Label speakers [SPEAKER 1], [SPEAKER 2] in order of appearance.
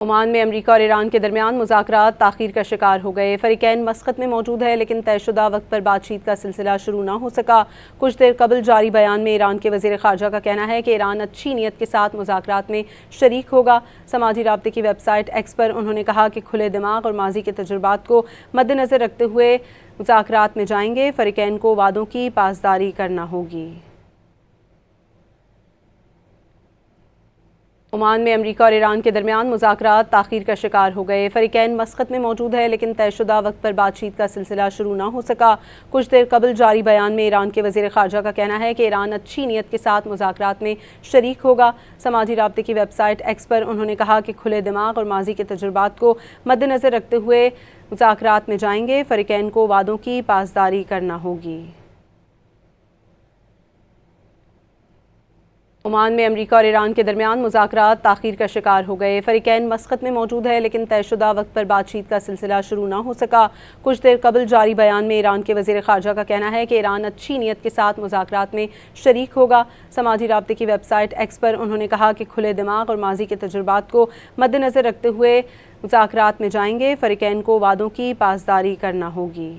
[SPEAKER 1] Oman में अमरीका और Iran के दरमियान मुज़ाकरात ताख़ीर का शिकार हो गए। फ़रीक़ैन मस्कत में मौजूद है, लेकिन तयशुदा वक्त पर बातचीत का सिलसिला शुरू न हो सका। कुछ देर कबल जारी बयान में ईरान के वज़ीर ख़ारजा का कहना है कि ईरान अच्छी नीयत के साथ मुज़ाकरात में शरीक होगा। समाजी राब्ते की वेबसाइट एक्स पर उन्होंने कहा कि खुले दिमाग और माजी के तजुर्बात को मद्देनज़र रखते हुए मुज़ाकरात में जाएंगे। फ़रीक़ैन को वादों की पासदारी करना होगी। ओमान में अमरीका और ईरान के दरमियान मुज़ाकरात ताख़ीर का शिकार हो गए। फ़रीक़ैन मस्कत में मौजूद है, लेकिन तयशुदा वक्त पर बातचीत का सिलसिला शुरू न हो सका। कुछ देर कबल जारी बयान में ईरान के वज़ीर ख़ारजा का कहना है कि ईरान अच्छी नीयत के साथ मुज़ाकरात में शरीक होगा। समाजी राब्ते की वेबसाइट एक्स पर उन्होंने कहा कि खुले दिमाग और माजी के तजुर्बात को मद्देनज़र रखते हुए मुज़ाकरात में जाएंगे। फ़रीक़ैन को वादों की पासदारी करना होगी। ओमान में अमरीका और ईरान के दरमियान मुज़ाकरात ताख़ीर का शिकार हो गए। फ़रीक़ैन मस्कत में मौजूद है, लेकिन तयशुदा वक्त पर बातचीत का सिलसिला शुरू न हो सका। कुछ देर कबल जारी बयान में ईरान के वज़ीर ख़ारजा का कहना है कि ईरान अच्छी नीयत के साथ मुज़ाकरात में शरीक होगा। समाजी राब्ते की वेबसाइट एक्स पर उन्होंने कहा कि खुले दिमाग और माजी के तजुर्बात को मद्देनज़र रखते हुए मुज़ाकरात में जाएंगे। फ़रीक़ैन को वादों की पासदारी करना होगी।